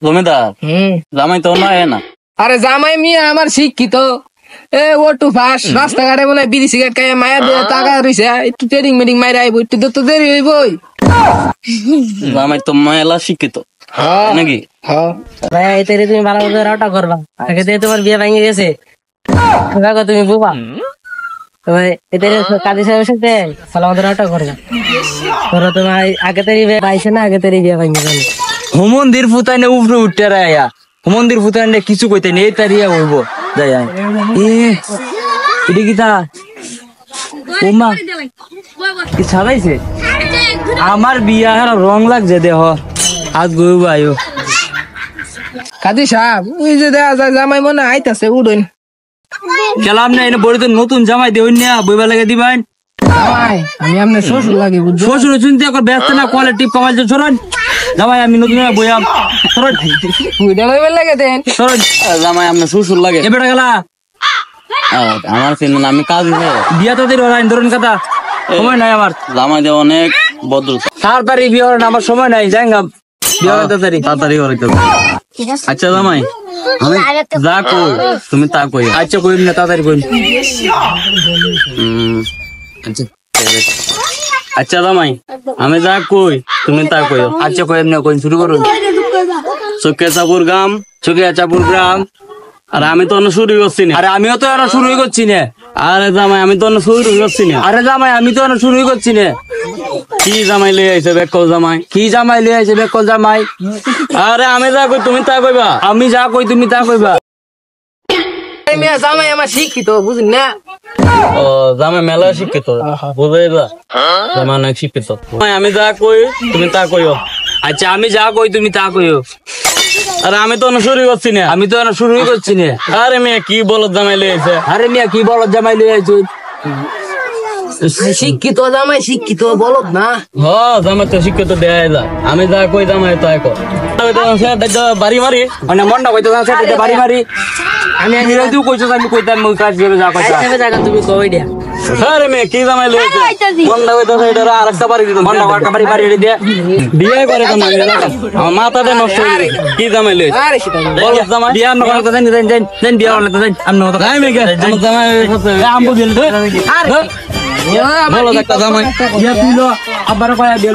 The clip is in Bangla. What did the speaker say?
জমিদার জামাই তো নয় না। আরে জামাই মিয়া আমার শিক্ষিত, এ ও টু ফাস রাস্তাঘাটে মনে বিড়ি সিগারেট খাইয়া মায়া দিয়ে টাকা রইছে, একটু ট্রেডিং মেডিং মাইরা আইবো, একটু তো দেরি হইবই। জামাই তো মেলা শিক্ষিত নাকি? ভাই এতে তুমি ভালো মতো রাউটা করবা, আগে থেকে তোমার বিয়ে ভেঙে গেছে, দেখো তুমি বুবা এতে কাজী সাহেবের সাথে ভালো মতো রাউটা করবা। ধরো তোমার আগে থেকে পাইছে না, আগে থেকে বিয়ে ভেঙে যাবে। হুমন্দির ফুতাইনে উপরে উঠতে রায়া, হুমন্দির ফুতাইনে কিছু কইতে নেই, তারিয়া হইব যাই এটা কি তা ওমা কি ছাড়াইছে আমার বিয়া রং লাগছে দেহ আজ গইব আয়ো। কাজী সাহেব ওই যে দেখা যায় জামাই মনে আইতাছে, উড়ুন গেলাম না এনে বড় তো নতুন জামাই দেউন না বইবা লাগে দিবেন। জামাই আমি আপনার শ্বশুর লাগে, বুঝছো? শ্বশুর চিন্তা কর ব্যস্ত না, কোয়ালিটি কমাল সরন জামাই আমি নতুন বইয়াম সরন বুইডা লইবার লাগে দেন সরন জামাই আপনার শ্বশুর লাগে এবারে গেলা আমার চিন্তা আমি কাজ বিয়া তো দিন ধরুন কথা সময় নাই আমার। জামাই দিয়ে অনেক ভদ্র, তাড়াতাড়ি বিয়ে হলেন আমার সময় নাই, যাই তাড়াতাড়ি তাড়াতাড়ি করে। আচ্ছা জামাই আমি যা কই তুমি তা কই। আচ্ছা কইম না, তাড়াতাড়ি কইম। আচ্ছা আচ্ছা জামাই আমি যা কই তুমি তা কইও। আচ্ছা কইম না, কইম শুরু করুন। চকিয়া চাপুর গ্রাম আর আমি তো অন্য শুরু করছি না। আরে আমিও তো এরা শুরুই করছি না। আরে জামাই আমি তো অন্য শুরু করছি না। আরে জামাই আমি তো এরা শুরুই করছি না। কি জামাই লই আইছে বেকল জামাই? কি জামাই লিয়ে আইছে বেকল জামাই? আরে আমি যা কই তুমি তা কইবা। আমি যা কই তুমি তা কইবা। মিয়া জামাই আমার শিক্ষিত, বুঝুন না? ও জামাই মেলা শিক্ষিত, বুঝাইবা জামাই অনেক শিক্ষিত। আমি যা কই তুমি তা কইও। আচ্ছা আমি যা কই তুমি তা কইও। আরে আমি তো অন্য শুরু করছি না। আমি তো এরা শুরুই করছি না। আরে মেয়ে কি বলো জামাই লই আইছে? আরে মিয়া কি বলো জামাই লিয়ে আইছো? শিক্ষিত জামাই শিক্ষিত বলত না। হ জামাই তো শিক্ষিত দেয় যা, আমি যা কই জামাই তাই কর। বাড়ি মারি মানে মনটা কইতো সেটা বাড়ি মারি আমি তুই কইছো আমি কইতাম মই কাজ করে যা কইতা। তুমি কই দিয়া আরে মেয়ে কি জামাই লই আইছে? মন্ডা কইতো এটা আরেকটা বাড়ি দিত, মনটা কাটা বাড়ি বাড়ি দিয়ে বিয়ে করে তো মানে আমার মাথাতে নষ্ট হয়ে গেছে। কি জামাই লই আরে সেটা বল জামাই বিয়া না করতে দেন দেন দেন বিয়া হলে দেন আমি না যাই মেয়ে আমার জামাই আমবো দিল আরে বলো একটা জামাই বিয়া তুইলো আবার কয়া বিয়া